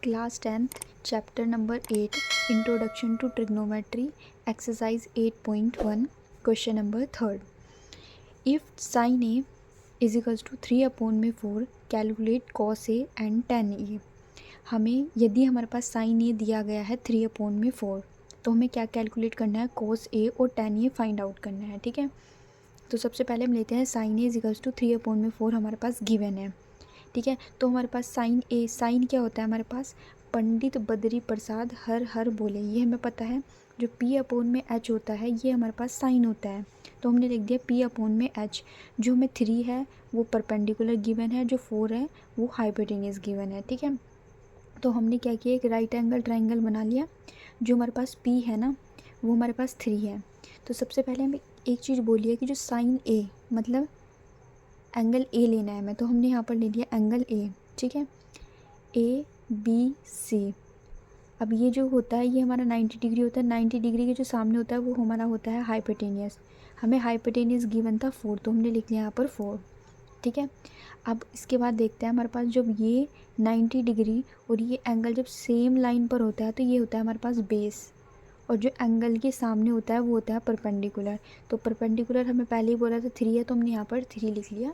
Class 10th chapter number 8 introduction to trigonometry exercise 8.1 question number 3 if sine A is equals to 3/4 calculate cos A and tan A. हमें यदि हमारे पास sign ए दिया गया है 3/4 तो हमें क्या कैलकुलेट करना है, कॉस ए और टेन ए फाइंड आउट करना है। ठीक है, तो सबसे पहले हम लेते हैं sine A is equals to 3/4 हमारे पास गिवन है। ठीक है, तो हमारे पास साइन ए, साइन क्या होता है हमारे पास, पंडित बद्री प्रसाद हर हर बोले, ये हमें पता है। जो P/H होता है ये हमारे पास साइन होता है, तो हमने लिख दिया P/H। जो हमें 3 है वो परपेंडिकुलर गिवन है, जो 4 है वो हाइपोटेन्यूस गिवन है। ठीक है, तो हमने क्या किया, एक राइट एंगल ट्राइंगल बना लिया। जो हमारे पास P है ना वो हमारे पास 3 है। तो सबसे पहले हमें एक चीज़ बोली है कि जो साइन ए मतलब एंगल ए लेना है हमें, तो हमने यहाँ पर ले लिया एंगल ए। ठीक है, ABC। अब ये जो होता है ये हमारा 90 डिग्री होता है। 90 डिग्री के जो सामने होता है वो हमारा होता है हाइपोटेनियस। हमें हाइपोटेनियस गिवन था 4, तो हमने लिख लिया यहाँ पर 4। ठीक है, अब इसके बाद देखते हैं हमारे पास जब ये 90 डिग्री और ये एंगल जब सेम लाइन पर होता है तो ये होता है हमारे पास बेस, और जो एंगल के सामने होता है वो होता है परपेंडिकुलर। तो परपेंडिकुलर हमें पहले ही बोला था 3 है, तो हमने यहाँ पर 3 लिख लिया।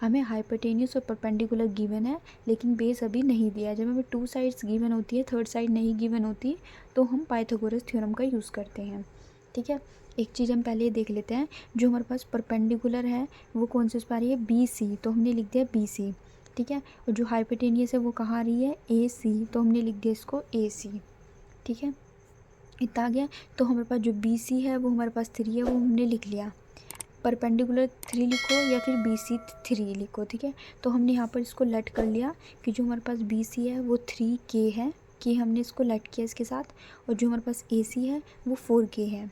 हमें हाइपोटेन्यूस और परपेंडिकुलर गिवन है लेकिन बेस अभी नहीं दिया है। जब हमें 2 साइड्स गिवन होती है, थर्ड साइड नहीं गिवन होती, तो हम पाइथागोरस थ्योरम का यूज़ करते हैं। ठीक है, एक चीज़ हम पहले देख लेते हैं, जो हमारे पास परपेंडिकुलर है वो कौन सी आ रही है, BC, तो हमने लिख दिया BC। ठीक है, और जो हाइपोटेनियस है वो कहाँ आ रही है, AC, तो हमने लिख दिया इसको AC। ठीक है, इतना आ गया। तो हमारे पास जो BC है वो हमारे पास 3 है, वो हमने लिख लिया। परपेंडिकुलर 3 लिखो या फिर BC 3 लिखो। ठीक है, तो हमने यहाँ पर इसको लेट कर लिया कि जो हमारे पास BC है वो 3K है, कि हमने इसको लेट किया इसके साथ, और जो हमारे पास AC है वो 4K है।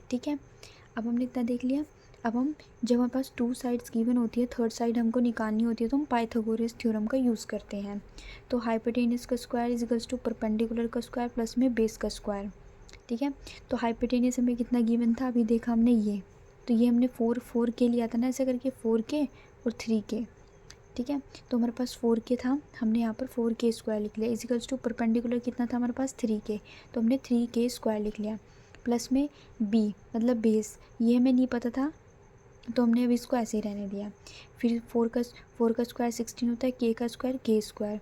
ठीक है, अब हमने इतना देख लिया। अब हम जब हमारे पास 2 साइड्स गिवन होती है, थर्ड साइड हमको निकालनी होती है, तो हम पाइथागोरस थ्योरम का यूज़ करते हैं। तो हाइपोटेन्यूस का square is equals to perpendicular का स्क्वायर प्लस में बेस का स्क्वायर। ठीक है, तो हाइपोटेन्यूस हमें कितना गिवन था, अभी देखा हमने ये, तो ये हमने 4 लिया था ना, ऐसे करके 4K और 3K। ठीक है, तो हमारे पास 4K था, हमने यहाँ पर 4K स्क्वायर लिख लिया। इजिकल्स टू परपेंडिकुलर कितना था हमारे पास 3K, तो हमने 3K स्क्वायर लिख लिया। प्लस में B मतलब बेस, ये हमें नहीं पता था तो हमने अभी इसको ऐसे ही रहने दिया। फिर 4 का स्क्वायर 16 होता है, K का स्क्वायर K स्क्वायर,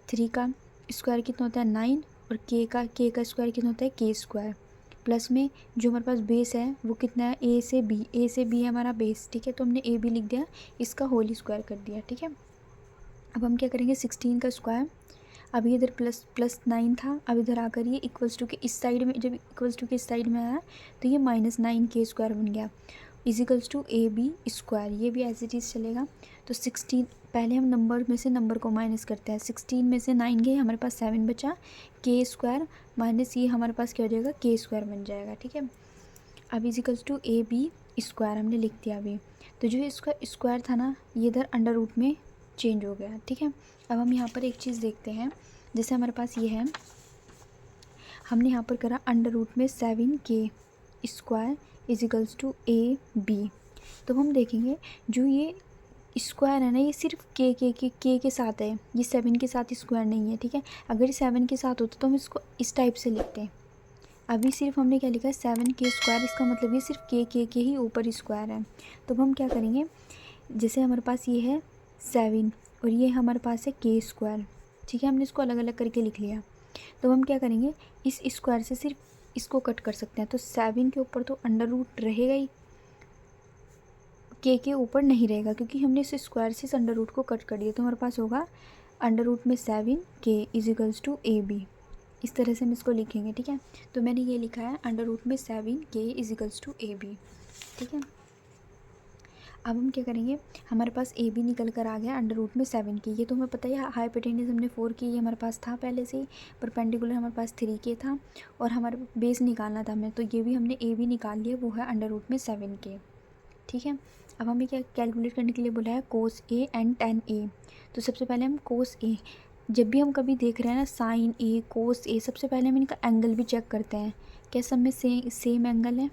3 का स्क्वायर कितना होता है 9, और K का स्क्वायर कितना होता है K स्क्वायर। प्लस में जो हमारे पास बेस है वो कितना है, A से B है हमारा बेस। ठीक है, तो हमने AB लिख दिया, इसका होल स्क्वायर कर दिया। ठीक है, अब हम क्या करेंगे, 16 का स्क्वायर, अब ये इधर प्लस 9 था, अब इधर आकर ये इक्वल्स टू के इस साइड में, जब इक्वल्स टू के इस साइड में आया तो ये -9K स्क्वायर बन गया, इजिकल्स टू AB स्क्वायर, ये भी एज इट इज़ चलेगा। तो 16, पहले हम नंबर में से नंबर को माइनस करते हैं। 16 में से 9 गए, हमारे पास 7 बचा, K स्क्वायर माइनस ये हमारे पास क्या हो जाएगा, K स्क्वायर बन जाएगा। ठीक है, अब इजिकल्स टू AB स्क्वायर हमने लिख दिया अभी। तो जो इसका स्क्वायर था ना ये इधर अंडर रूट में चेंज हो गया। ठीक है, अब हम यहाँ पर एक चीज़ देखते हैं, जैसे हमारे पास ये है, हमने यहाँ पर करा अंडर रूट में 7K square equals to AB। तो हम देखेंगे जो ये स्क्वायर है ना ये सिर्फ के साथ है, ये 7 के साथ स्क्वायर नहीं है। ठीक है, अगर ये 7 के साथ होता तो हम इसको इस टाइप से लिखते हैं। अभी सिर्फ हमने क्या लिखा है 7K स्क्वायर, इसका मतलब ये सिर्फ के ही ऊपर स्क्वायर है। तो हम क्या करेंगे, जैसे हमारे पास ये है 7 और ये हमारे पास है K स्क्वायर। ठीक है, हमने इसको अलग अलग करके लिख लिया। तो हम क्या करेंगे, इस स्क्वायर से सिर्फ इसको कट कर सकते हैं। तो 7 के ऊपर तो अंडर रूट रहेगा ही, के ऊपर नहीं रहेगा, क्योंकि हमने इस स्क्वायर से इस अंडर रूट को कट कर दिया। तो हमारे पास होगा अंडर रूट में 7K इजिकल्स टू AB। इस तरह से हम इसको लिखेंगे। ठीक है, तो मैंने ये लिखा है अंडर रूट में 7K इजिकल्स टू AB। ठीक है, अब हम क्या करेंगे, हमारे पास AB निकल कर आ गया अंडर रूट में 7K। ये तो हमें पता है, हाइपोटेन्यूस हमने 4K ये हमारे पास था पहले से ही, परपेंडिकुलर हमारे पास 3K था, और हमारे बेस निकालना था हमें, तो ये भी हमने AB निकाल लिया, वो है अंडर रूट में 7K। ठीक है, अब हमें क्या कैलकुलेट करने के लिए बोला है, कोस A एंड टेन A। तो सबसे पहले हम कोस A, जब भी हम कभी देख रहे हैं ना साइन A कोस A, सबसे पहले हम इनका एंगल भी चेक करते हैं, क्या सब में सेम एंगल है,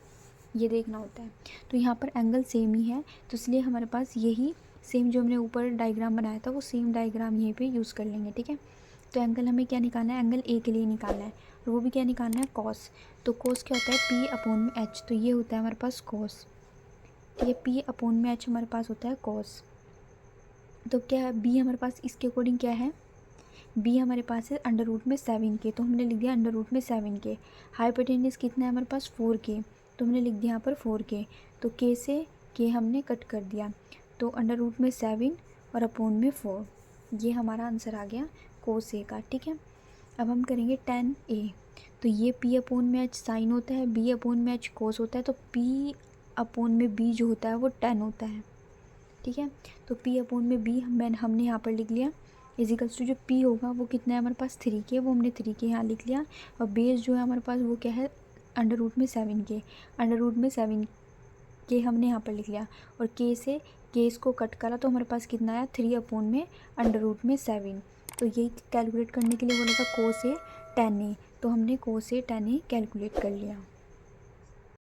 ये देखना होता है। तो यहाँ पर एंगल सेम ही है, तो इसलिए हमारे पास यही सेम जो हमने ऊपर डायग्राम बनाया था वो सेम डायग्राम यहीं पे यूज़ कर लेंगे। ठीक है, तो एंगल हमें क्या निकालना है, एंगल ए के लिए निकालना है, और वो भी क्या निकालना है, कॉस। तो कॉस क्या होता है, पी अपॉन में एच, तो ये होता है हमारे पास कॉस। ठीक है, पी अपॉन में एच हमारे पास होता है कॉस। तो क्या है, बी हमारे पास इसके अकॉर्डिंग क्या है, बी हमारे पास है अंडर रूट में 7 के, तो हमने लिख दिया अंडर रूट में 7 के। हाइपोटेन्यूज कितना है हमारे पास 4 के, तो हमने लिख दिया यहाँ पर 4 के। तो के से के हमने कट कर दिया, तो अंडर रूट में 7 और अपॉन में 4, ये हमारा आंसर आ गया कोस ए का। ठीक है, अब हम करेंगे tan ए। तो ये पी अपॉन में एच साइन होता है, बी अपॉन में एच कोस होता है, तो पी अपॉन में बी जो होता है वो tan होता है। ठीक है, तो पी अपॉन में बी हमने यहाँ पर लिख लिया, इजिकल्स टू जो पी होगा वो कितना है हमारे पास 3 के, वो हमने 3 के यहाँ लिख लिया, और बेस जो है हमारे पास वो क्या है अंडर रूट में 7 के, अंडर रूट में 7 के हमने यहाँ पर लिख लिया, और के से केस को कट करा तो हमारे पास कितना आया 3 अपॉन में अंडर रूट में 7। तो यही कैलकुलेट करने के लिए बोला था कोस ए tan ए, तो हमने कोस ए tan ए कैलकुलेट कर लिया।